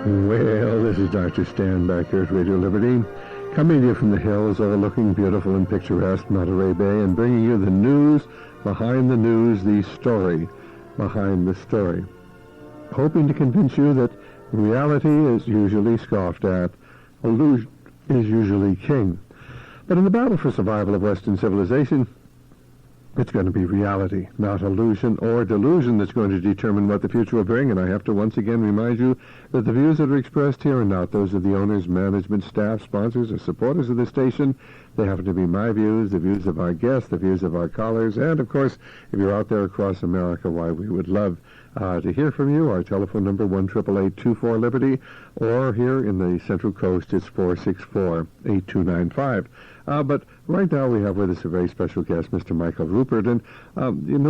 Well, this is Dr. Stan back here at Radio Liberty, coming to you from the hills overlooking beautiful and picturesque Monterey Bay and bringing you the news behind the news, the story behind the story. Hoping to convince you that reality is usually scoffed at, illusion is usually king. But in the battle for survival of Western civilization, it's going to be reality, not illusion or delusion, that's going to determine what the future will bring. And I have to once again remind you that the views that are expressed here are not those of the owners, management, staff, sponsors, or supporters of the station. They happen to be my views, the views of our guests, the views of our callers, and, of course, if you're out there across America, why, we would love to hear from you. Our telephone number, 1-888-24-LIBERTY, or here in the Central Coast, it's 464-8295. But right now we have with us a very special guest, Mr. Michael Ruppert, and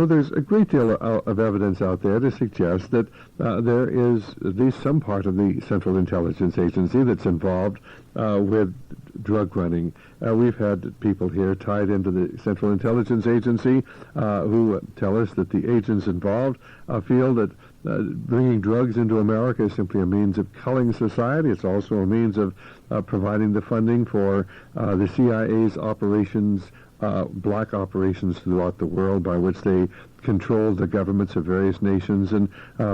there's a great deal of evidence out there to suggest that there is at least some part of the Central Intelligence Agency that's involved with drug running. We've had people here tied into the Central Intelligence Agency who tell us that the agents involved feel that bringing drugs into America is simply a means of culling society. It's also a means of providing the funding for the CIA's operations, black operations throughout the world, by which they control the governments of various nations and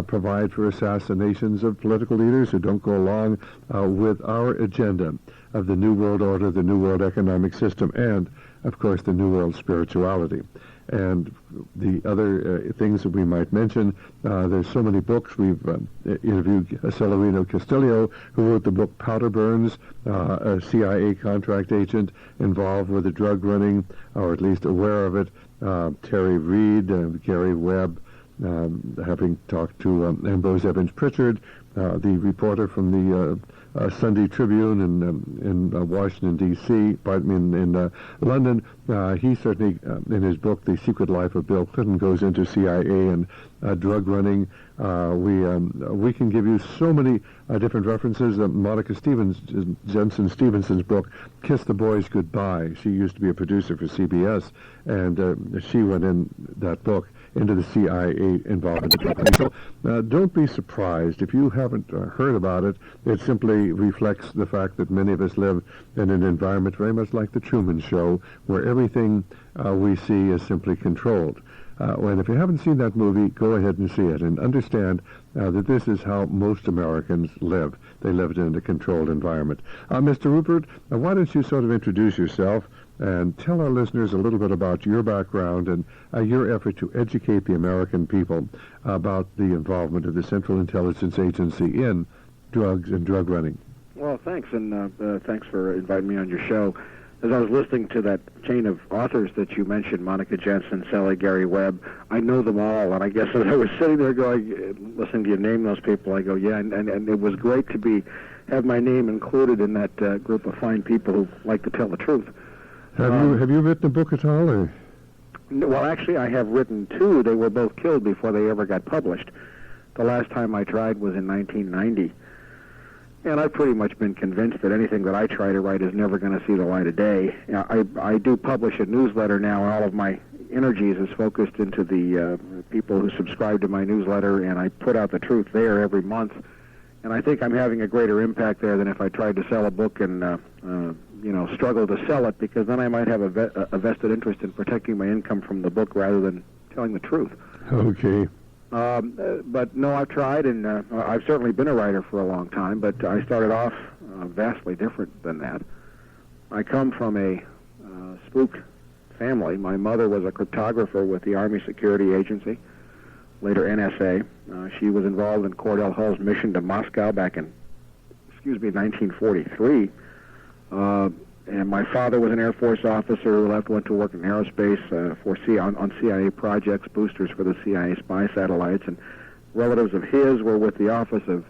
provide for assassinations of political leaders who don't go along with our agenda of the New World Order, the New World Economic System, and, of course, the New World Spirituality. And the other things that we might mention, there's so many books. We've interviewed Celerino Castillo, who wrote the book Powder Burns, a CIA contract agent involved with the drug running, or at least aware of it. Terry Reid, Gary Webb, having talked to Ambrose Evans Pritchard, the reporter from the Sunday Tribune in Washington, D.C., in London. He certainly, in his book, The Secret Life of Bill Clinton, goes into CIA and drug running. We can give you so many different references. Monica Jensen Stevenson's book, Kiss the Boys Goodbye. She used to be a producer for CBS, and she went in that book into the CIA involvement. So don't be surprised if you haven't heard about it. It simply reflects the fact that many of us live in an environment very much like the Truman Show, where everything we see is simply controlled. And if you haven't seen that movie, go ahead and see it and understand that this is how most Americans live. They lived in a controlled environment. Mr. Ruppert, why don't you sort of introduce yourself and tell our listeners a little bit about your background and your effort to educate the American people about the involvement of the Central Intelligence Agency in drugs and drug running. Well, thanks, and thanks for inviting me on your show. As I was listening to that chain of authors that you mentioned, Monica Jensen, Sally, Gary Webb, I know them all, and I guess as I was sitting there going, listening to you name those people, I go, yeah, and it was great to have my name included in that group of fine people who like to tell the truth. Have you written a book at all? Or? Well, actually, I have written two. They were both killed before they ever got published. The last time I tried was in 1990. And I've pretty much been convinced that anything that I try to write is never going to see the light of day. I do publish a newsletter now, and all of my energies is focused into the people who subscribe to my newsletter, and I put out the truth there every month. And I think I'm having a greater impact there than if I tried to sell a book and struggle to sell it, because then I might have a vested interest in protecting my income from the book rather than telling the truth. Okay. But no, I've tried, and I've certainly been a writer for a long time, but I started off vastly different than that. I come from a spooked family. My mother was a cryptographer with the Army Security Agency, later NSA. She was involved in Cordell Hull's mission to Moscow back in, 1943. And my father was an Air Force officer who went to work in aerospace on CIA projects, boosters for the CIA spy satellites, and relatives of his were with the Office of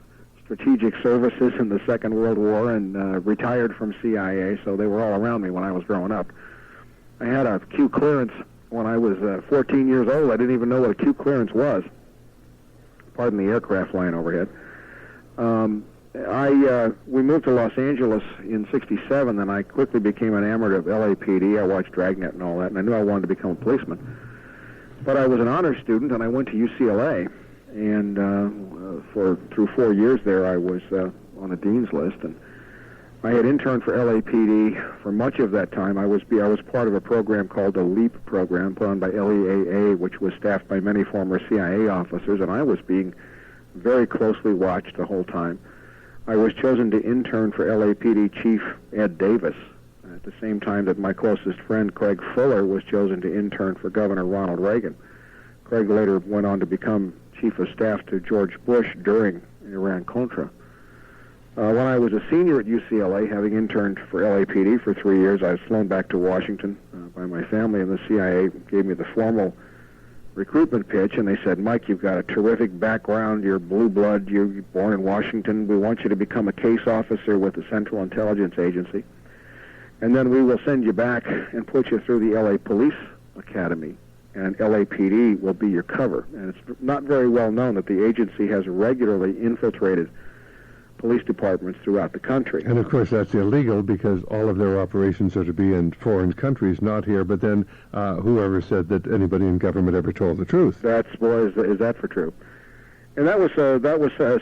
Strategic Services in the Second World War and retired from CIA, so they were all around me when I was growing up. I had a Q clearance when I was 14 years old. I didn't even know what a Q clearance was. Pardon the aircraft flying overhead. We moved to Los Angeles in '67, and I quickly became enamored of LAPD. I watched Dragnet and all that, and I knew I wanted to become a policeman. But I was an honors student, and I went to UCLA, and through 4 years there, I was on the dean's list, and I had interned for LAPD for much of that time. I was part of a program called the LEAP program, put on by LEAA, which was staffed by many former CIA officers, and I was being very closely watched the whole time. I was chosen to intern for LAPD Chief Ed Davis at the same time that my closest friend, Craig Fuller, was chosen to intern for Governor Ronald Reagan. Craig later went on to become Chief of Staff to George Bush during Iran-Contra. When I was a senior at UCLA, having interned for LAPD for 3 years, I was flown back to Washington by my family, and the CIA gave me the formal recruitment pitch, and they said, Mike, you've got a terrific background, you're blue blood, you're born in Washington, we want you to become a case officer with the Central Intelligence Agency, and then we will send you back and put you through the LA Police Academy, and LAPD will be your cover. And it's not very well known that the agency has regularly infiltrated police departments throughout the country. And of course that's illegal because all of their operations are to be in foreign countries, not here. But then whoever said that anybody in government ever told the truth? Is that for true? And that was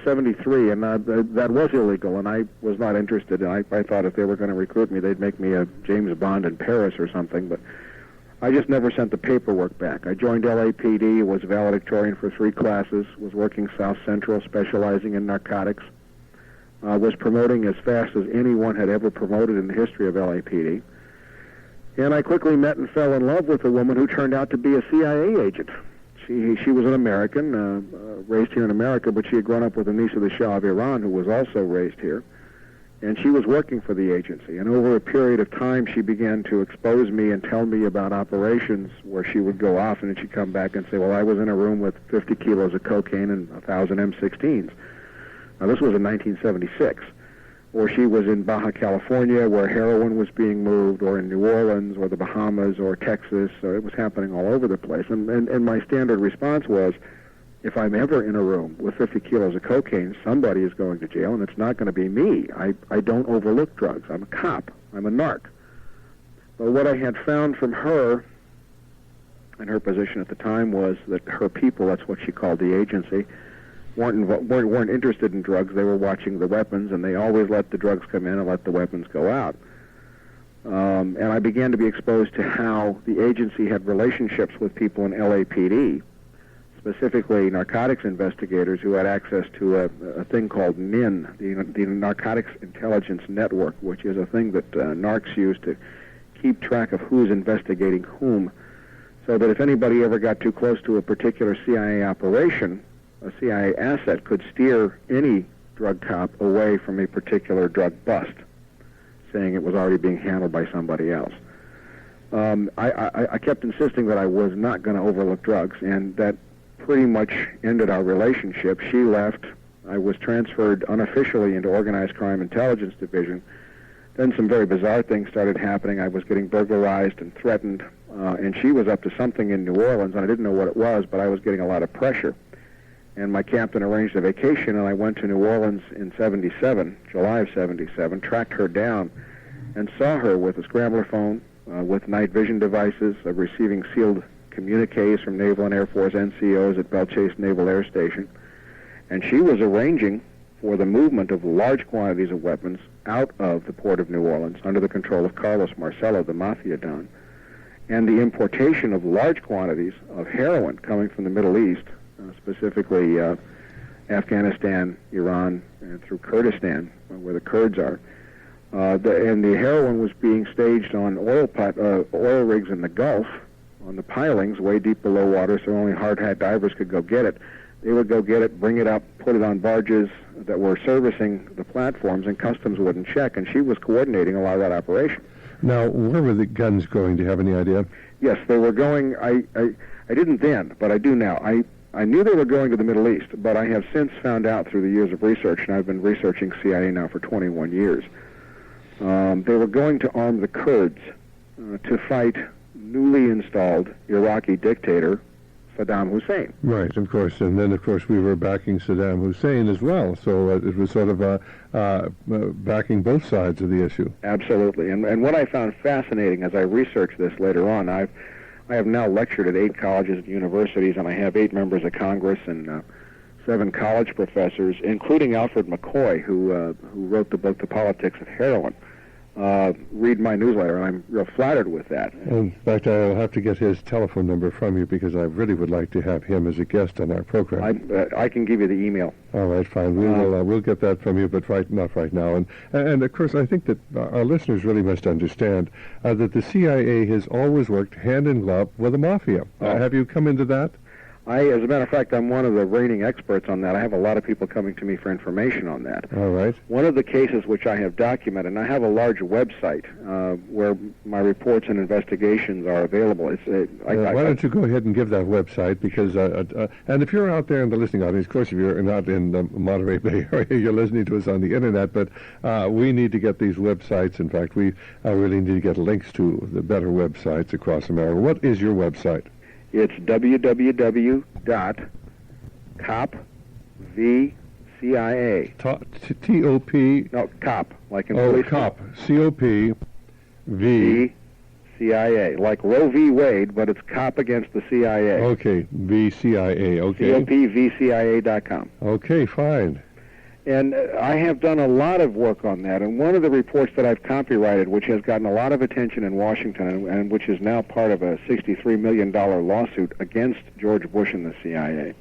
73, and that was illegal, and I was not interested. I thought if they were going to recruit me, they'd make me a James Bond in Paris or something, but I just never sent the paperwork back. I joined LAPD, was valedictorian for 3 classes, was working South Central, specializing in narcotics, was promoting as fast as anyone had ever promoted in the history of LAPD. And I quickly met and fell in love with a woman who turned out to be a CIA agent. She was an American, raised here in America, but she had grown up with a niece of the Shah of Iran who was also raised here. And she was working for the agency. And over a period of time, she began to expose me and tell me about operations where she would go off and then she'd come back and say, well, I was in a room with 50 kilos of cocaine and 1,000 M16s. Now, this was in 1976. Or she was in Baja California where heroin was being moved, or in New Orleans, or the Bahamas, or Texas. So it was happening all over the place. And my standard response was, if I'm ever in a room with 50 kilos of cocaine, somebody is going to jail, and it's not going to be me. I don't overlook drugs. I'm a cop. I'm a narc. But what I had found from her, and her position at the time, was that her people, that's what she called the agency, weren't interested in drugs. They were watching the weapons, and they always let the drugs come in and let the weapons go out. And I began to be exposed to how the agency had relationships with people in LAPD, specifically narcotics investigators who had access to a thing called NIN, the Narcotics Intelligence Network, which is a thing that narcs use to keep track of who's investigating whom, so that if anybody ever got too close to a particular CIA operation, a CIA asset could steer any drug cop away from a particular drug bust, saying it was already being handled by somebody else. I kept insisting that I was not going to overlook drugs, and that pretty much ended our relationship. She left. I was transferred unofficially into Organized Crime Intelligence Division. Then some very bizarre things started happening. I was getting burglarized and threatened, and she was up to something in New Orleans, and I didn't know what it was, but I was getting a lot of pressure. And my captain arranged a vacation, and I went to New Orleans in 77, July of 77, tracked her down, and saw her with a scrambler phone, with night vision devices, receiving sealed communiques from Naval and Air Force NCOs at Belle Chase Naval Air Station. And she was arranging for the movement of large quantities of weapons out of the port of New Orleans under the control of Carlos Marcello, the Mafia Don, and the importation of large quantities of heroin coming from the Middle East, specifically Afghanistan, Iran, and through Kurdistan, where the Kurds are. And the heroin was being staged on oil rigs in the Gulf, on the pilings way deep below water, so only hard hat divers could go get it. They would go get it, bring it up, put it on barges that were servicing the platforms, and customs wouldn't check, and she was coordinating a lot of that operation. Now, where were the guns going? Do you have any idea? Yes, they were going, I didn't then, but I do now. I knew they were going to the Middle East, but I have since found out through the years of research, and I've been researching CIA now for 21 years, they were going to arm the Kurds to fight newly installed Iraqi dictator Saddam Hussein. Right, of course, and then of course we were backing Saddam Hussein as well, so it was sort of backing both sides of the issue. Absolutely, and what I found fascinating as I researched this later on, I have now lectured at 8 colleges and universities, and I have 8 members of Congress, and 7 college professors, including Alfred McCoy, who wrote the book The Politics of Heroin, read my newsletter, and I'm real flattered with that. In fact, I'll have to get his telephone number from you because I really would like to have him as a guest on our program. I can give you the email. All right, fine. We'll get that from you, but not right now. And of course, I think that our listeners really must understand that the CIA has always worked hand in glove with the mafia. Have you come into that? As a matter of fact, I'm one of the reigning experts on that. I have a lot of people coming to me for information on that. All right. One of the cases which I have documented, and I have a large website where my reports and investigations are available. Why don't you go ahead and give that website? Because and if you're out there in the listening audience, of course, if you're not in the Monterey Bay Area, you're listening to us on the internet. But we need to get these websites. In fact, we really need to get links to the better websites across America. What is your website? It's www.copvcia. T-O-P... No, cop, like in police. Oh, cop. C-O-P-V... CIA, like Roe v. Wade, but it's cop against the CIA. Okay, V-CIA, okay. COPVCIA.com. Okay, fine. And I have done a lot of work on that, and one of the reports that I've copyrighted, which has gotten a lot of attention in Washington, and which is now part of a $63 million lawsuit against George Bush and the CIA,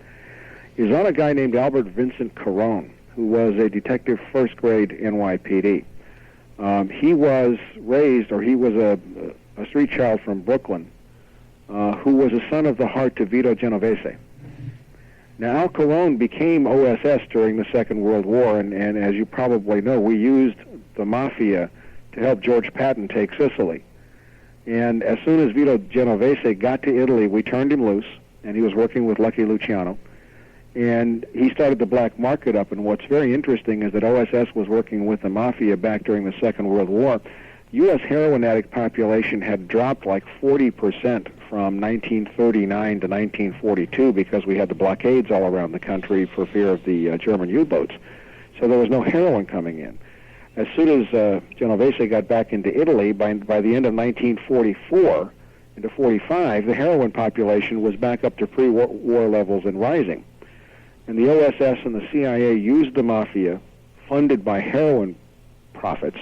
is on a guy named Albert Vincent Carone, who was a detective first grade NYPD. He was raised, or he was a street child from Brooklyn, who was a son of the heart to Vito Genovese. Now, Al Carone became OSS during the Second World War, and as you probably know, we used the mafia to help George Patton take Sicily. And as soon as Vito Genovese got to Italy, we turned him loose, and he was working with Lucky Luciano. And he started the black market up, and what's very interesting is that OSS was working with the mafia back during the Second World War. U.S. heroin addict population had dropped like 40% from 1939 to 1942 because we had the blockades all around the country for fear of the German U-boats. So there was no heroin coming in. As soon as Genovese got back into Italy, by the end of 1944 into 45, the heroin population was back up to pre-war levels and rising. And the OSS and the CIA used the mafia, funded by heroin profits,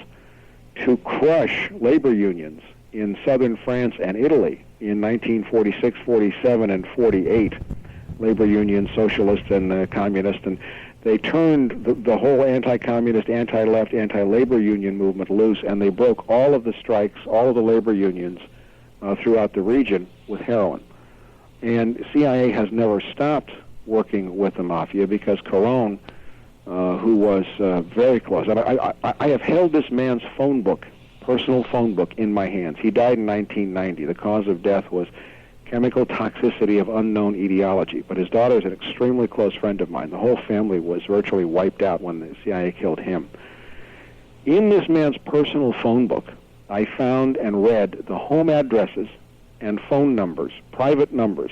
to crush labor unions in southern France and Italy in 1946, 47, and 48. Labor unions, socialists and communists, and they turned the whole anti-communist, anti-left, anti-labor union movement loose, and they broke all of the strikes, all of the labor unions throughout the region with heroin. And CIA has never stopped working with the mafia because Carone, who was very close. And I have held this man's phone book, personal phone book, in my hands. He died in 1990. The cause of death was chemical toxicity of unknown etiology. But his daughter is an extremely close friend of mine. The whole family was virtually wiped out when the CIA killed him. In this man's personal phone book, I found and read the home addresses and phone numbers, private numbers,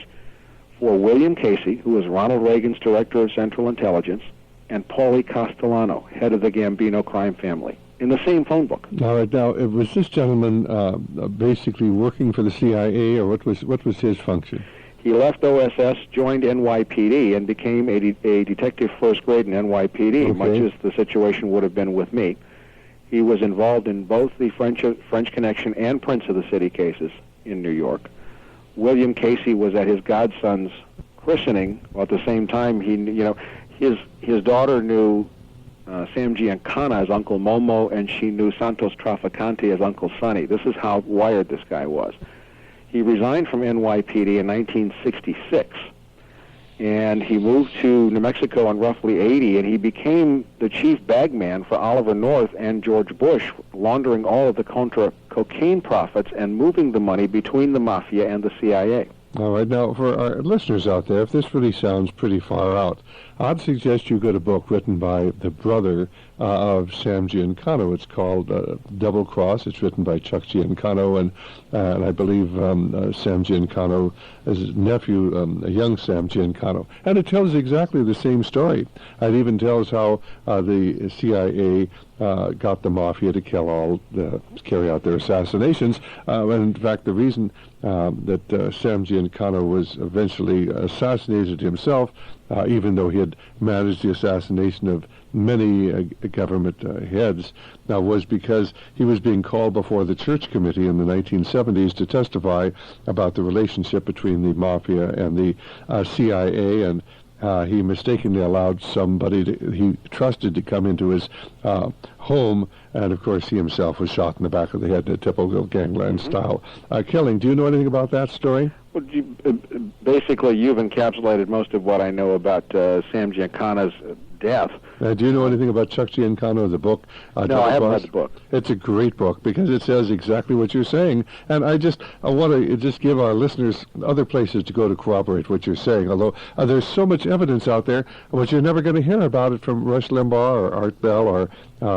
for William Casey, who was Ronald Reagan's Director of Central Intelligence, and Paulie Castellano, head of the Gambino crime family, in the same phone book. All right. Now, was this gentleman basically working for the CIA, or what was his function? He left OSS, joined NYPD, and became a detective first grade in NYPD, much as the situation would have been with me. He was involved in both the French Connection and Prince of the City cases in New York. William Casey was at his godson's christening. Well, at the same time, his daughter knew Sam Giancana as Uncle Momo, and she knew Santos Traficante as Uncle Sonny. This is how wired this guy was. He resigned from NYPD in 1966, and he moved to New Mexico in roughly 80, and he became the chief bagman for Oliver North and George Bush, laundering all of the Contra cocaine profits and moving the money between the mafia and the CIA. All right. Now, for our listeners out there, if this really sounds pretty far out, I'd suggest you get a book written by the brother of Sam Giancana. It's called Double Cross. It's written by Chuck Giancana, and I believe Sam Giancana is his nephew, a young Sam Giancana. And it tells exactly the same story. It even tells how the CIA got the mafia to carry out their assassinations. And in fact, the reason that Sam Giancana was eventually assassinated himself even though he had managed the assassination of many government heads, was because he was being called before the Church Committee in the 1970s to testify about the relationship between the Mafia and the CIA, and he mistakenly allowed somebody he trusted to come into his home, and of course he himself was shot in the back of the head in a typical gangland style killing. Do you know anything about that story? Well, basically, you've encapsulated most of what I know about Sam Giancana's death. Do you know anything about Chuck Giancana, the book? No, I haven't read the book. It's a great book because it says exactly what you're saying. And I want to just give our listeners other places to go to corroborate what you're saying, although there's so much evidence out there, but you're never going to hear about it from Rush Limbaugh or Art Bell or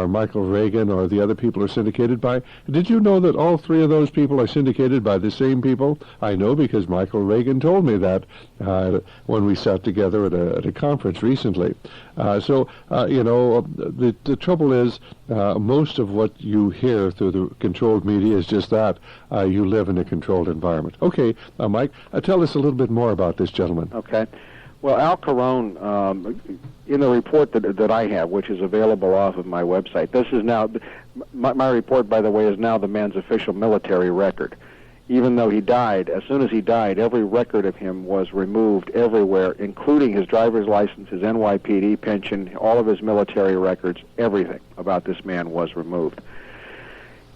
Michael Reagan or the other people are syndicated by. Did you know that all three of those people are syndicated by the same people? I know because Michael Reagan told me that when we sat together at a conference recently. The trouble is most of what you hear through the controlled media is just that. You live in a controlled environment. Okay, Mike, tell us a little bit more about this gentleman. Okay. Well, Al Caron, in the report that I have, which is available off of my website, this is now, my report, by the way, is now the man's official military record. Even though he died, as soon as he died, every record of him was removed everywhere, including his driver's license, his NYPD pension, all of his military records, everything about this man was removed.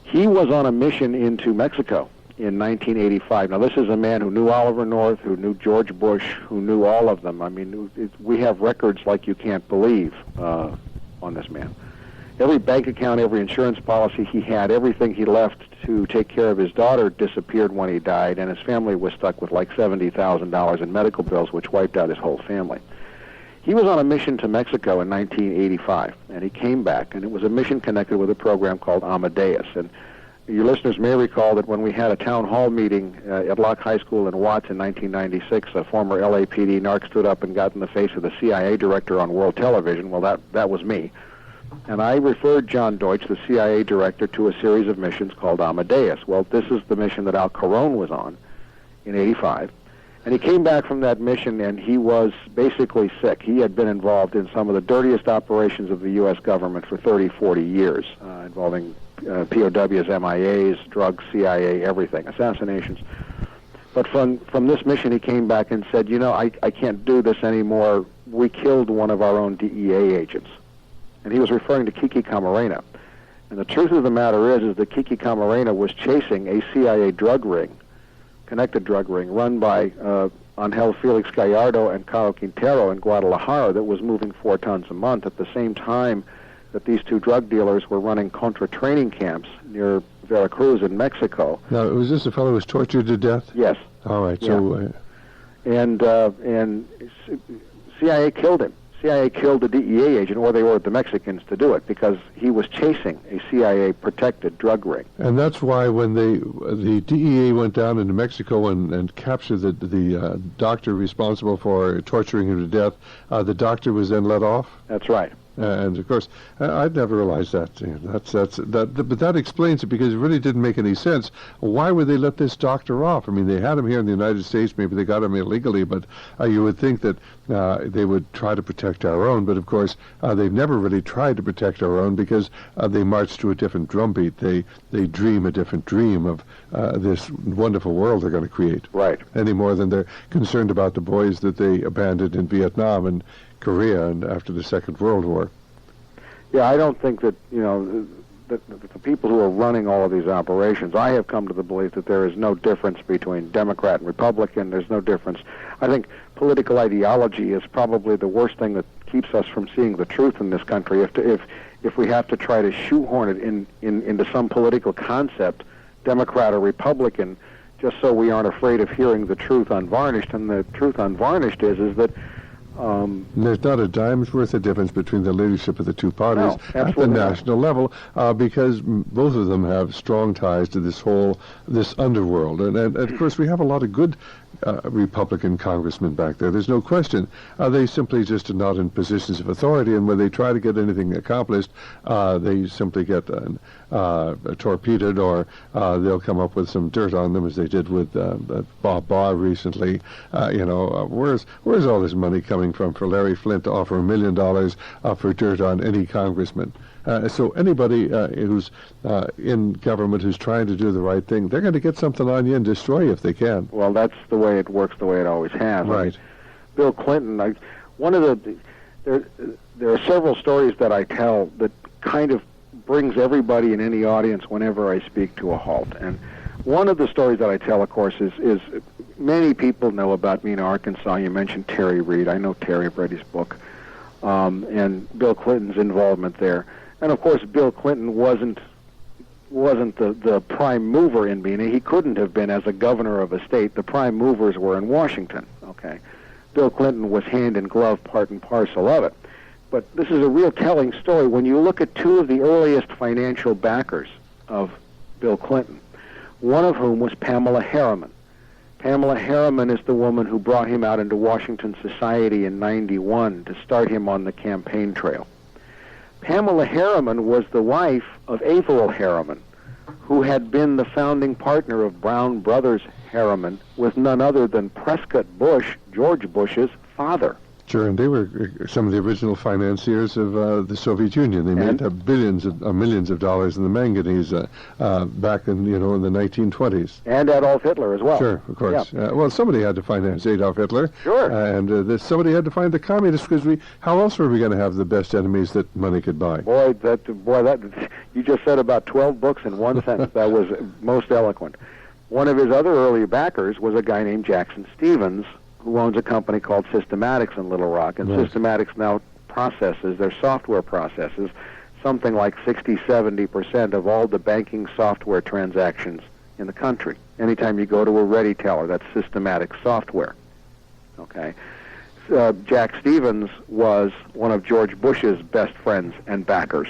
He was on a mission into Mexico in 1985. Now, this is a man who knew Oliver North, who knew George Bush, who knew all of them. I mean, we have records like you can't believe on this man. Every bank account, every insurance policy he had, everything he left to take care of his daughter disappeared when he died, and his family was stuck with like $70,000 in medical bills, which wiped out his whole family. He was on a mission to Mexico in 1985, and he came back, and it was a mission connected with a program called Amadeus. And your listeners may recall that when we had a town hall meeting at Locke High School in Watts in 1996, a former LAPD narc stood up and got in the face of the CIA director on world television. Well, that was me. And I referred John Deutsch, the CIA director, to a series of missions called Amadeus. Well, this is the mission that Al Caron was on in 85. And he came back from that mission, and he was basically sick. He had been involved in some of the dirtiest operations of the U.S. government for 30, 40 years, involving POWs, MIAs, drugs, CIA, everything, assassinations. But from this mission, he came back and said, I can't do this anymore. We killed one of our own DEA agents. And he was referring to Kiki Camarena. And the truth of the matter is that Kiki Camarena was chasing a CIA drug ring, connected drug ring, run by Angel Felix Gallardo and Caro Quintero in Guadalajara that was moving 4 tons a month at the same time that these two drug dealers were running Contra training camps near Veracruz in Mexico. Now, was this a fellow who was tortured to death? Yes. All right, yeah. And CIA killed him. CIA killed the DEA agent, or they ordered the Mexicans to do it, because he was chasing a CIA-protected drug ring. And that's why when the DEA went down into Mexico and captured the doctor responsible for torturing him to death, the doctor was then let off? That's right. And of course, I'd never realized that. But that explains it, because it really didn't make any sense. Why would they let this doctor off? I mean, they had him here in the United States. Maybe they got him illegally, but you would think that they would try to protect our own. But of course, they've never really tried to protect our own, because they march to a different drumbeat. They dream a different dream of this wonderful world they're going to create. Right. Any more than they're concerned about the boys that they abandoned in Vietnam and Korea and after the Second World War. Yeah, I don't think that, the people who are running all of these operations, I have come to the belief that there is no difference between Democrat and Republican. There's no difference. I think political ideology is probably the worst thing that keeps us from seeing the truth in this country. If we have to try to shoehorn it into some political concept, Democrat or Republican, just so we aren't afraid of hearing the truth unvarnished. And the truth unvarnished is that there's not a dime's worth of difference between the leadership of the two parties at the national level, because both of them have strong ties to this underworld. And of course, we have a lot of good Republican congressmen back there. There's no question. They simply just are not in positions of authority, and when they try to get anything accomplished, they simply get torpedoed, or they'll come up with some dirt on them, as they did with Bob Barr recently. Where's all this money coming coming from for Larry Flint to offer $1 million for dirt on any congressman. So anybody who's in government who's trying to do the right thing, they're going to get something on you and destroy you if they can. Well, that's the way it works, the way it always has. Right. I mean, Bill Clinton, there are several stories that I tell that kind of brings everybody in any audience whenever I speak to a halt. And one of the stories that I tell, of course, is many people know about me in Arkansas. You mentioned Terry Reid. I know Terry. I've read his book. And Bill Clinton's involvement there. And of course, Bill Clinton wasn't the prime mover in Mena. He couldn't have been as a governor of a state. The prime movers were in Washington. Okay, Bill Clinton was hand in glove, part and parcel of it. But this is a real telling story. When you look at two of the earliest financial backers of Bill Clinton, one of whom was Pamela Harriman. Pamela Harriman is the woman who brought him out into Washington society in '91 to start him on the campaign trail. Pamela Harriman was the wife of Averill Harriman, who had been the founding partner of Brown Brothers Harriman with none other than Prescott Bush, George Bush's father. Sure, and they were some of the original financiers of the Soviet Union. They made millions of dollars in the manganese back in the 1920s. And Adolf Hitler as well. Sure, of course. Yeah. Well, somebody had to finance Adolf Hitler. Sure. And somebody had to find the communists, because how else were we going to have the best enemies that money could buy? Boy, you just said about 12 books in one sentence. That was most eloquent. One of his other early backers was a guy named Jackson Stevens, who owns a company called Systematics in Little Rock, and right. Systematics now processes, their software processes, something like 60-70% of all the banking software transactions in the country. Anytime you go to a ready teller, that's Systematics software. Okay. Jack Stevens was one of George Bush's best friends and backers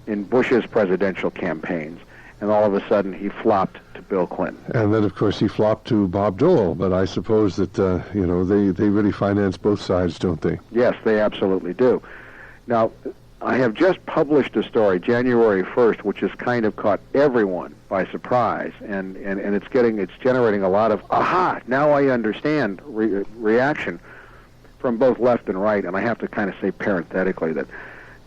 in Bush's presidential campaigns, and all of a sudden he flopped to Bill Clinton. And then, of course, he flopped to Bob Dole, but I suppose that, they really finance both sides, don't they? Yes, they absolutely do. Now, I have just published a story, January 1st, which has kind of caught everyone by surprise, and it's generating a lot of, aha, now I understand reaction from both left and right, and I have to kind of say parenthetically that,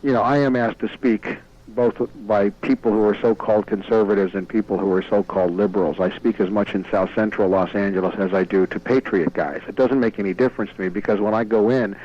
I am asked to speak both by people who are so-called conservatives and people who are so-called liberals. I speak as much in South Central Los Angeles as I do to patriot guys. It doesn't make any difference to me, because when I go in,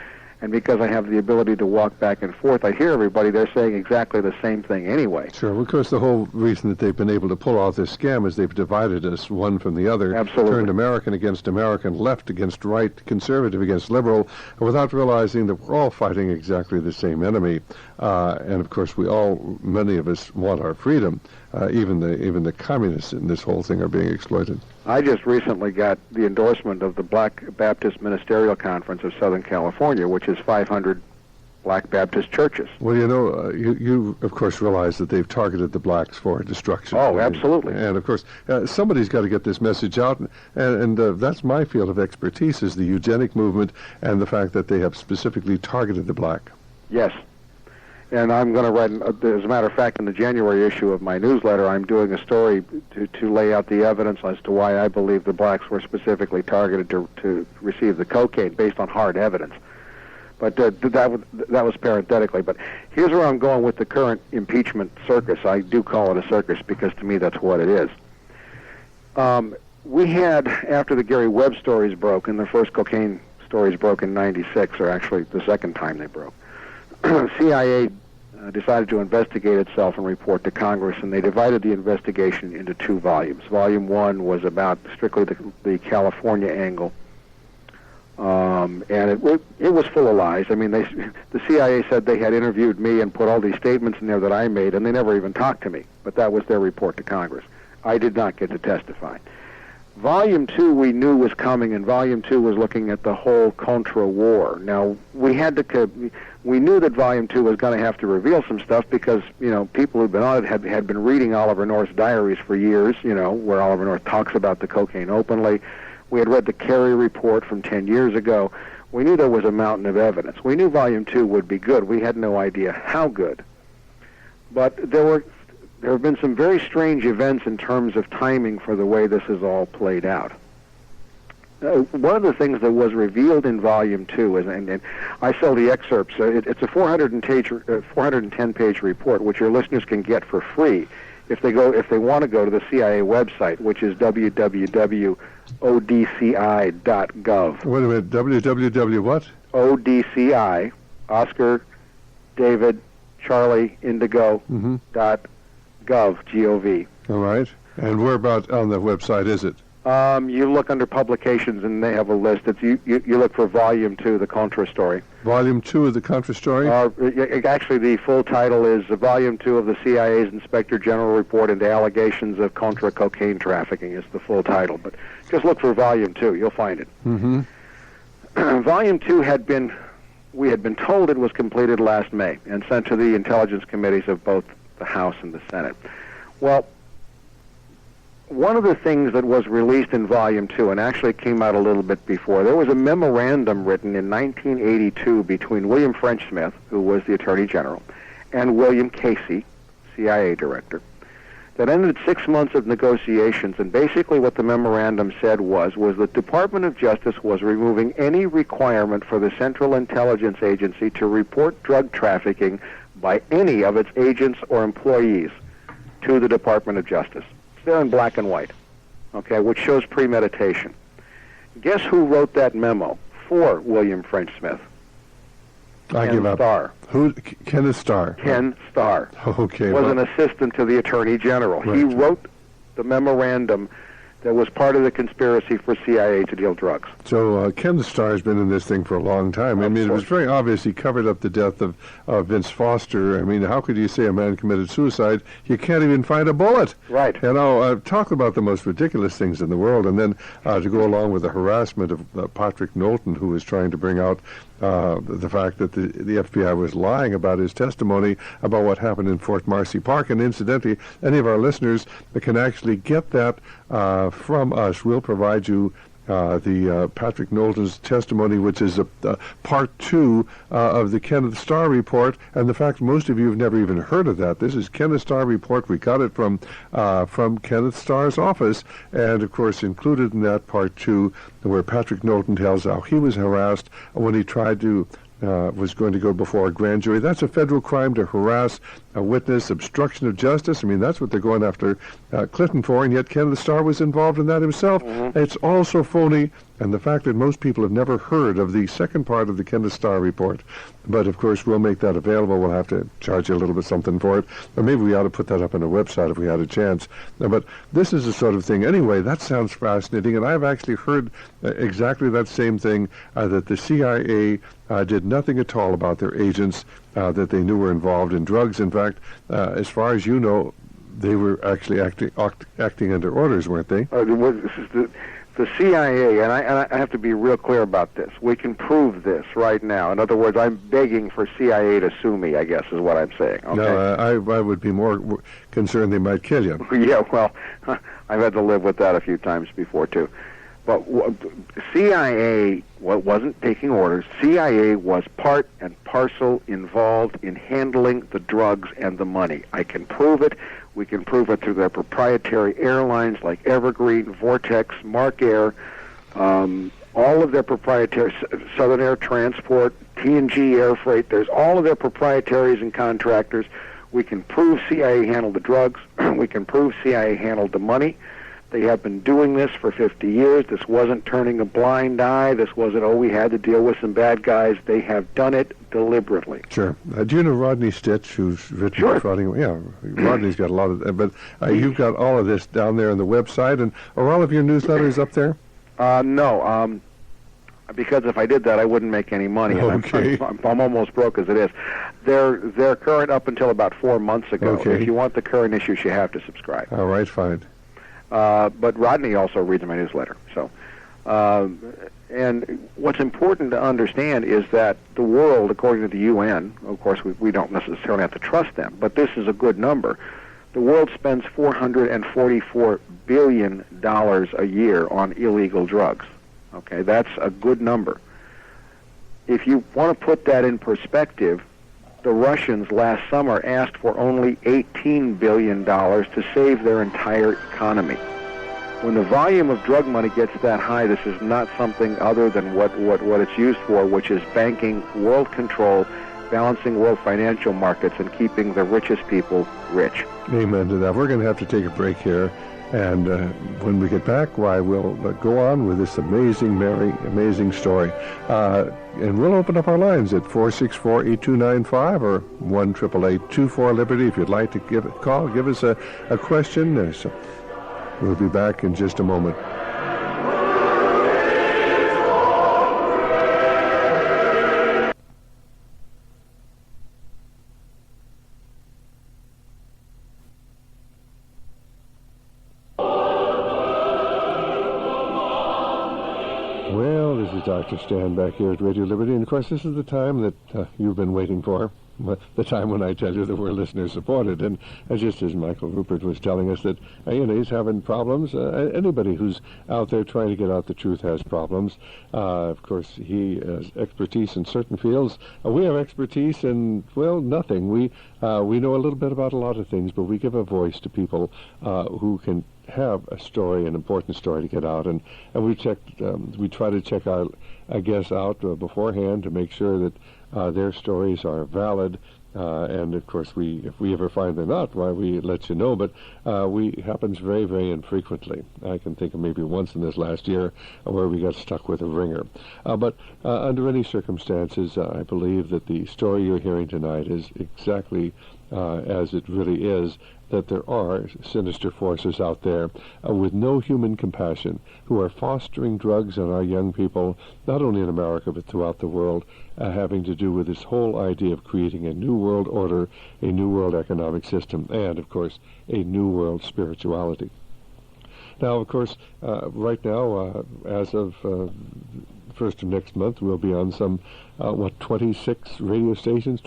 and because I have the ability to walk back and forth, I hear everybody, they're saying exactly the same thing anyway. Sure, of course, the whole reason that they've been able to pull off this scam is they've divided us one from the other. Absolutely. Turned American against American, left against right, conservative against liberal, without realizing that we're all fighting exactly the same enemy. And of course, many of us want our freedom. Even the communists in this whole thing are being exploited. I just recently got the endorsement of the Black Baptist Ministerial Conference of Southern California, which is 500 Black Baptist churches. Well, you of course realize that they've targeted the blacks for destruction. Oh, absolutely. And of course, somebody's got to get this message out, and that's my field of expertise, is the eugenic movement and the fact that they have specifically targeted the black. Yes. And I'm going to write, as a matter of fact, in the January issue of my newsletter, I'm doing a story to lay out the evidence as to why I believe the blacks were specifically targeted to receive the cocaine, based on hard evidence. But that was parenthetically. But here's where I'm going with the current impeachment circus. I do call it a circus because, to me, that's what it is. We had, after the Gary Webb stories broke, and the first cocaine stories broke in '96, or actually the second time they broke, CIA decided to investigate itself and report to Congress, and they divided the investigation into two volumes. Volume 1 was about strictly the California angle, and it was full of lies. I mean, the CIA said they had interviewed me and put all these statements in there that I made, and they never even talked to me, but that was their report to Congress. I did not get to testify. Volume 2 we knew was coming, and Volume 2 was looking at the whole Contra war. Now, we knew that Volume 2 was going to have to reveal some stuff because, people who'd been on it had been reading Oliver North's diaries for years, where Oliver North talks about the cocaine openly. We had read the Kerry report from 10 years ago. We knew there was a mountain of evidence. We knew Volume 2 would be good. We had no idea how good. But there have been some very strange events in terms of timing for the way this has all played out. one of the things that was revealed in Volume 2, and I sell the excerpts, it's a 410-page report, which your listeners can get for free if they want to go to the CIA website, which is www.odci.gov. Wait a minute, www what? ODCI, Oscar, David, Charlie, Indigo, .gov, G-O-V. All right. And where about on the website is it? You look under publications, and they have a list. You look for Volume 2, the Contra story. Volume 2 of the Contra story? Actually, the full title is Volume 2 of the CIA's Inspector General Report into Allegations of Contra Cocaine Trafficking is the full title. But just look for Volume 2. You'll find it. Volume 2 we had been told it was completed last May and sent to the intelligence committees of both the House and the Senate. Well, one of the things that was released in Volume 2, and actually came out a little bit before, there was a memorandum written in 1982 between William French Smith, who was the Attorney General, and William Casey, CIA Director, that ended 6 months of negotiations, and basically what the memorandum said was the Department of Justice was removing any requirement for the Central Intelligence Agency to report drug trafficking by any of its agents or employees to the Department of Justice. It's there in black and white, okay, which shows premeditation. Guess who wrote that memo for William French Smith? I give up. Starr. Who? Kenneth Starr. Ken Starr. Okay. Was an assistant to the Attorney General. Right. He wrote the memorandum that was part of the conspiracy for CIA to deal drugs. So Ken Starr has been in this thing for a long time. I mean, it was very obvious he covered up the death of Vince Foster. I mean, how could you say a man committed suicide? You can't even find a bullet. Right. You know, talk about the most ridiculous things in the world. And then to go along with the harassment of Patrick Knowlton, who was trying to bring out the fact that the FBI was lying about his testimony about what happened in Fort Marcy Park. And incidentally, any of our listeners can actually get that from us. We'll provide you the Patrick Knowlton's testimony, which is part 2 of the Kenneth Starr report. And the fact most of you have never even heard of that. This is Kenneth Starr report. We got it from Kenneth Starr's office, and of course included in that part 2, where Patrick Knowlton tells how he was harassed when he tried to was going to go before a grand jury. That's a federal crime to harass a witness, obstruction of justice. I mean, that's what they're going after Clinton for, and yet Kenneth Starr was involved in that himself. It's also phony, and the fact that most people have never heard of the second part of the Kenneth Starr report. But, of course, we'll make that available. We'll have to charge you a little bit something for it. Or maybe we ought to put that up on the website if we had a chance. But this is the sort of thing. Anyway, that sounds fascinating, and I've actually heard exactly that same thing, that the CIA did nothing at all about their agents that they knew were involved in drugs. In fact, as far as you know, they were actually acting under orders, weren't they? The CIA, and I have to be real clear about this. We can prove this right now. In other words, I'm begging for CIA to sue me, I guess, is what I'm saying. Okay? No, I would be more concerned they might kill you. Yeah, well, I've had to live with that a few times before, too. But CIA wasn't taking orders. CIA was part and parcel involved in handling the drugs and the money. I can prove it. We can prove it through their proprietary airlines like Evergreen, Vortex, Mark Air, all of their proprietary Southern Air Transport, T&G Air Freight. There's all of their proprietaries and contractors. We can prove CIA handled the drugs. We can prove CIA handled the money. They have been doing this for 50 years. This wasn't turning a blind eye. This wasn't, we had to deal with some bad guys. They have done it deliberately. Sure. Do you know Rodney Stitch, who's written Frauding? Yeah, Rodney's got a lot of, but you've got all of this down there on the website, and are all of your newsletters up there? No, because if I did that, I wouldn't make any money. And Okay. I'm almost broke as it is. They're current up until about 4 months ago. Okay. If you want the current issues, you have to subscribe. All right, fine. But Rodney also reads my newsletter. So, and what's important to understand is that the world, according to the UN, of course we don't necessarily have to trust them, but this is a good number. The world spends $444 billion a year on illegal drugs. Okay, that's a good number. If you want to put that in perspective, the Russians last summer asked for only $18 billion to save their entire economy. When the volume of drug money gets that high, this is not something other than what it's used for, which is banking, world control, balancing world financial markets, and keeping the richest people rich. Amen to that. We're going to have to take a break here. And when we get back, we'll go on with this amazing story. And we'll open up our lines at 464-8295 or 1-888-24-LIBERTY. If you'd like to give us a question. So we'll be back in just a moment. Dr. Stan back here at Radio Liberty, and of course this is the time that you've been waiting for, the time when I tell you that we're listener supported. And just as Michael Ruppert was telling us that he's having problems, anybody who's out there trying to get out the truth has problems. Of course, he has expertise in certain fields. We have expertise in, nothing. We know a little bit about a lot of things, but we give a voice to people who can have a story, an important story to get out, and we try to check our guests out beforehand to make sure that their stories are valid, and of course if we ever find they're not, we let you know, but happens very, very infrequently. I can think of maybe once in this last year where we got stuck with a ringer, but under any circumstances, I believe that the story you're hearing tonight is exactly as it really is, that there are sinister forces out there with no human compassion who are fostering drugs on our young people, not only in America but throughout the world, having to do with this whole idea of creating a new world order, a new world economic system, and, of course, a new world spirituality. Now, of course, right now, as of first of next month, we'll be on some 26 radio stations.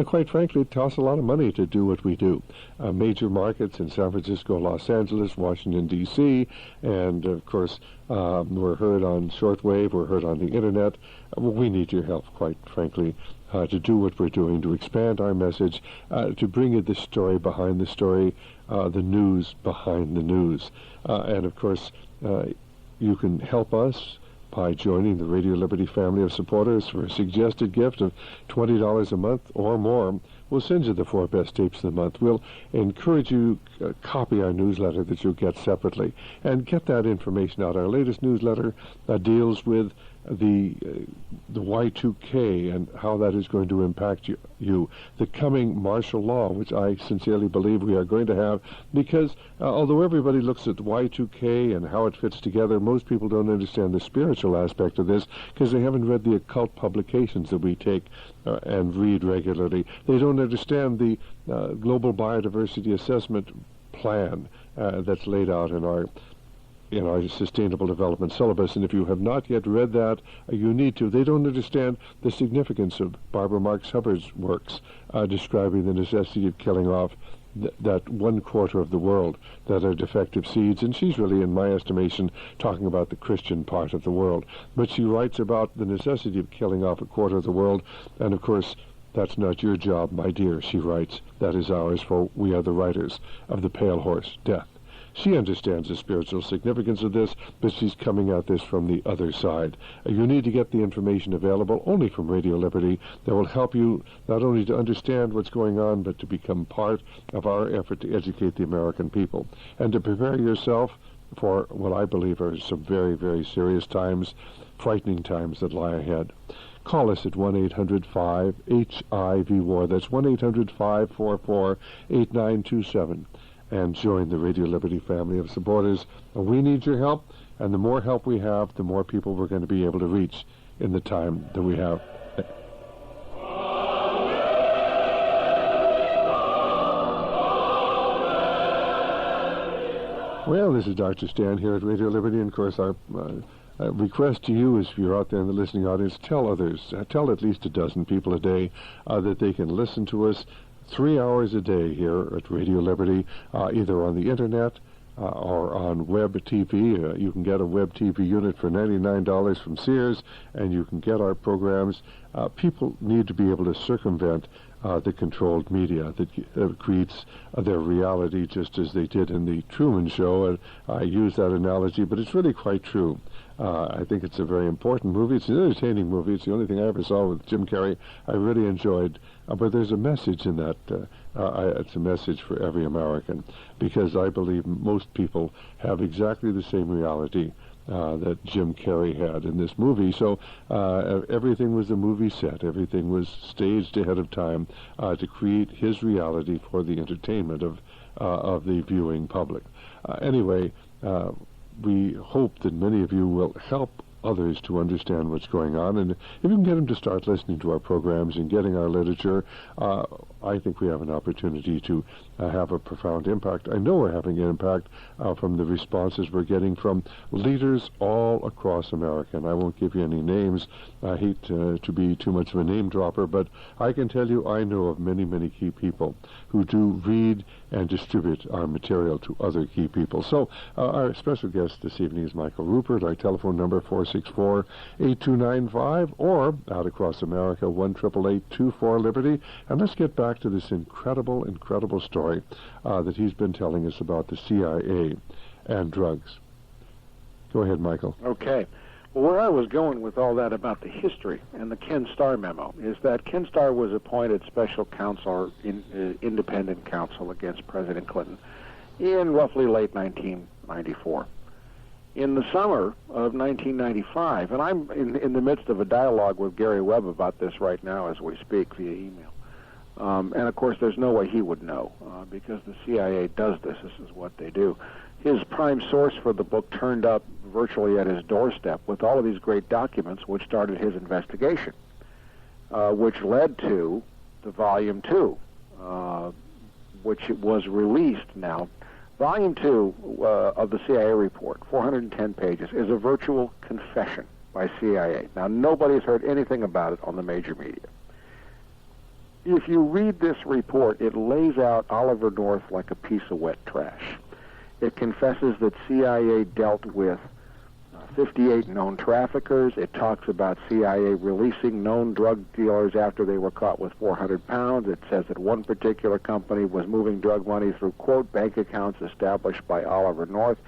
Quite frankly, it costs a lot of money to do what we do. Major markets in San Francisco, Los Angeles, Washington, D.C., and of course we're heard on shortwave, we're heard on the internet. We need your help, quite frankly, to do what we're doing, to expand our message, to bring you the story behind the story, the news behind the news. And of course, you can help us by joining the Radio Liberty family of supporters for a suggested gift of $20 a month or more. We'll send you the 4 best tapes of the month. We'll encourage you to copy our newsletter that you'll get separately and get that information out. Our latest newsletter deals with the Y2K and how that is going to impact you, the coming martial law, which I sincerely believe we are going to have, because although everybody looks at Y2K and how it fits together, most people don't understand the spiritual aspect of this because they haven't read the occult publications that we take and read regularly. They don't understand the global biodiversity assessment plan that's laid out in our Sustainable Development Syllabus, and if you have not yet read that, you need to. They don't understand the significance of Barbara Marx Hubbard's works describing the necessity of killing off that 1/4 of the world that are defective seeds, and she's really, in my estimation, talking about the Christian part of the world. But she writes about the necessity of killing off 1/4 of the world, and of course, that's not your job, my dear, she writes. That is ours, for we are the writers of the pale horse, death. She understands the spiritual significance of this, but she's coming at this from the other side. You need to get the information available only from Radio Liberty that will help you not only to understand what's going on, but to become part of our effort to educate the American people and to prepare yourself for what I believe are some very, very serious times, frightening times that lie ahead. Call us at 1-800-5-HIV-WAR. That's 1-800-544-8927. And join the Radio Liberty family of supporters. We need your help, and the more help we have, the more people we're going to be able to reach in the time that we have. Well, this is Dr. Stan here at Radio Liberty, and of course our request to you is, if you're out there in the listening audience, tell others, tell at least a dozen people a day that they can listen to us 3 hours a day here at Radio Liberty, either on the internet or on web TV. You can get a web TV unit for $99 from Sears, and you can get our programs. People need to be able to circumvent the controlled media that creates their reality, just as they did in the Truman Show. And I use that analogy, but it's really quite true. I think it's a very important movie. It's an entertaining movie. It's the only thing I ever saw with Jim Carrey I really enjoyed. But there's a message in that. It's a message for every American, because I believe most people have exactly the same reality that Jim Carrey had in this movie. So everything was a movie set. Everything was staged ahead of time to create his reality for the entertainment of the viewing public. Anyway, we hope that many of you will help others to understand what's going on, and if you can get them to start listening to our programs and getting our literature, I think we have an opportunity to have a profound impact. I know we're having an impact from the responses we're getting from leaders all across America, and I won't give you any names. I hate to be too much of a name dropper, but I can tell you I know of many, many key people who do read and distribute our material to other key people. So our special guest this evening is Michael Ruppert. Our telephone number 464-8295, or out across America 1-888-24-LIBERTY. And let's get back to this incredible, incredible story that he's been telling us about the CIA and drugs. Go ahead, Michael. Okay. Well, where I was going with all that about the history and the Ken Starr memo is that Ken Starr was appointed special counsel, independent counsel against President Clinton in roughly late 1994. In the summer of 1995, and I'm in the midst of a dialogue with Gary Webb about this right now as we speak via email. And, of course, there's no way he would know because the CIA does this. This is what they do. His prime source for the book turned up virtually at his doorstep with all of these great documents which started his investigation, which led to the Volume 2, which was released now. Volume 2 of the CIA report, 410 pages, is a virtual confession by CIA. Now, nobody's heard anything about it on the major media. If you read this report, it lays out Oliver North like a piece of wet trash. It confesses that CIA dealt with 58 known traffickers. It talks about CIA releasing known drug dealers after they were caught with 400 pounds. It says that one particular company was moving drug money through, quote, bank accounts established by Oliver North.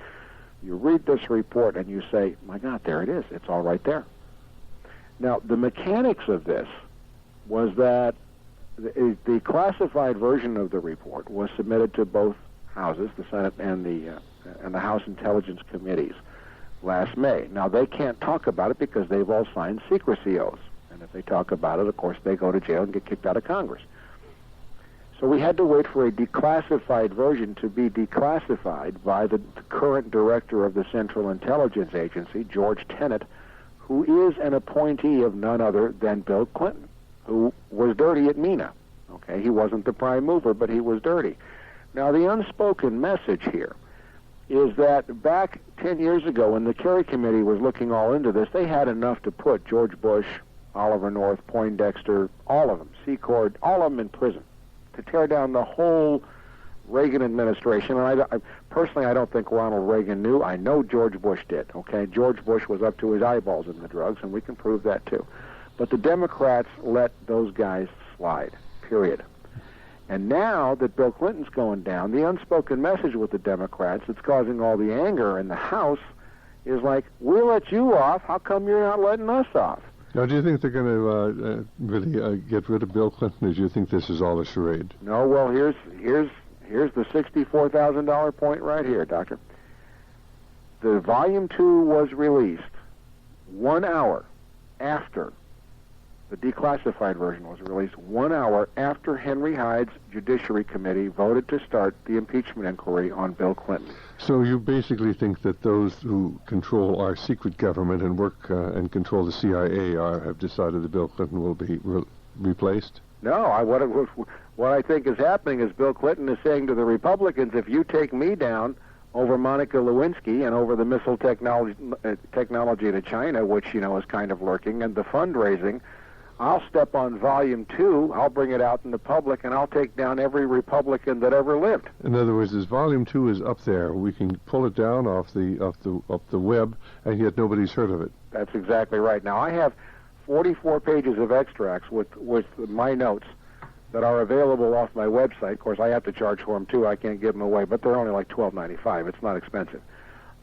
You read this report and you say, my God, there it is. It's all right there. Now, the mechanics of this was that the classified version of the report was submitted to both houses, the Senate and the House Intelligence Committees, last May. Now, they can't talk about it because they've all signed secrecy oaths. And if they talk about it, of course, they go to jail and get kicked out of Congress. So we had to wait for a declassified version to be declassified by the current director of the Central Intelligence Agency, George Tenet, who is an appointee of none other than Bill Clinton, who was dirty at MENA. Okay, he wasn't the prime mover, but he was dirty. Now, the unspoken message here is that back 10 years ago, when the Kerry Committee was looking all into this, they had enough to put George Bush, Oliver North, Poindexter, all of them, Secord, all of them in prison to tear down the whole Reagan administration. And I personally, I don't think Ronald Reagan knew. I know George Bush did, okay? George Bush was up to his eyeballs in the drugs, and we can prove that too. But the Democrats let those guys slide, period. And now that Bill Clinton's going down, the unspoken message with the Democrats that's causing all the anger in the House is like, we let you off, how come you're not letting us off? Now, do you think they're going to really get rid of Bill Clinton, or do you think this is all a charade? No, well, here's the $64,000 point right here, Doctor. The Volume 2 was released 1 hour after the declassified version was released 1 hour after Henry Hyde's Judiciary Committee voted to start the impeachment inquiry on Bill Clinton. So you basically think that those who control our secret government and work and control the CIA have decided that Bill Clinton will be replaced? No, what I think is happening is Bill Clinton is saying to the Republicans, if you take me down over Monica Lewinsky and over the missile technology to China, which, is kind of lurking, and the fundraising, I'll step on Volume 2, I'll bring it out in the public, and I'll take down every Republican that ever lived. In other words, as Volume 2 is up there, we can pull it down off the web, and yet nobody's heard of it. That's exactly right. Now, I have 44 pages of extracts with my notes that are available off my website. Of course, I have to charge for them too. I can't give them away, but they're only like $12.95. It's not expensive.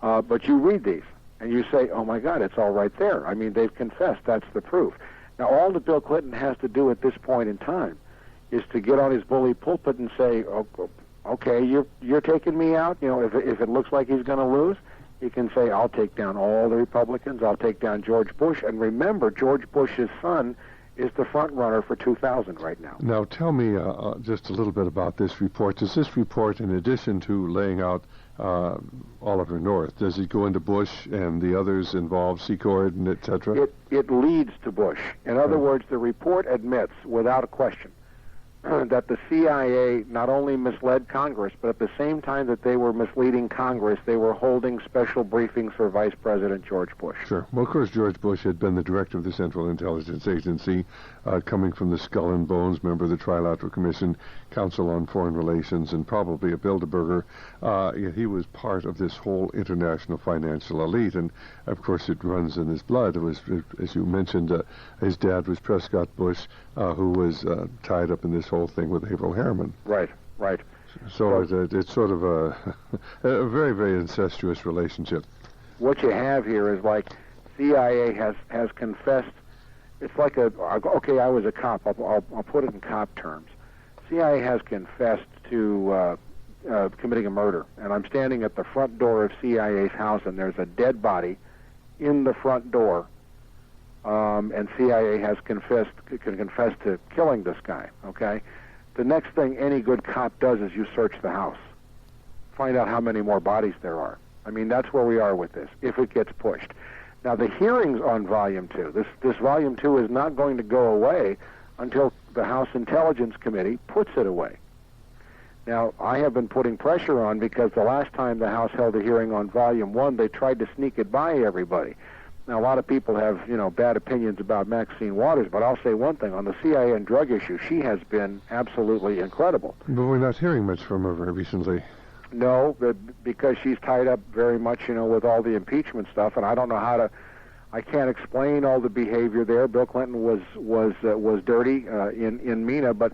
But you read these, and you say, oh, my God, it's all right there. I mean, they've confessed. That's the proof. Now, all that Bill Clinton has to do at this point in time is to get on his bully pulpit and say, oh, okay, you're taking me out. You know, if it looks like he's going to lose, he can say, I'll take down all the Republicans. I'll take down George Bush. And remember, George Bush's son is the front runner for 2000 right now. Now, tell me just a little bit about this report. Does this report, in addition to laying out Oliver North, does it go into Bush and the others involved, Secord and et cetera? It leads to Bush. In other words, the report admits, without a question, that the CIA not only misled Congress, but at the same time that they were misleading Congress, they were holding special briefings for Vice President George Bush. Sure. Well, of course, George Bush had been the director of the Central Intelligence Agency, coming from the Skull and Bones, member of the Trilateral Commission, Council on Foreign Relations, and probably a Bilderberger. He was part of this whole international financial elite, and of course it runs in his blood. It was, as you mentioned, his dad was Prescott Bush, who was tied up in this whole thing with Averell Harriman. Right. So it's sort of a very, very incestuous relationship. What you have here is like CIA has confessed. It's like okay, I was a cop. I'll put it in cop terms. CIA has confessed to committing a murder, and I'm standing at the front door of CIA's house, and there's a dead body in the front door, and CIA has confessed to killing this guy. Okay, the next thing any good cop does is you search the house, find out how many more bodies there are. I mean, that's where we are with this, if it gets pushed. Now, the hearings on Volume 2, this Volume 2 is not going to go away until the House Intelligence Committee puts it away. Now, I have been putting pressure on because the last time the House held a hearing on Volume 1, they tried to sneak it by everybody. Now, a lot of people have, bad opinions about Maxine Waters, but I'll say one thing. On the CIA and drug issue, she has been absolutely incredible. But we're not hearing much from her very recently. No, because she's tied up very much, with all the impeachment stuff, and I don't know I can't explain all the behavior there. Bill Clinton was dirty in MENA, but,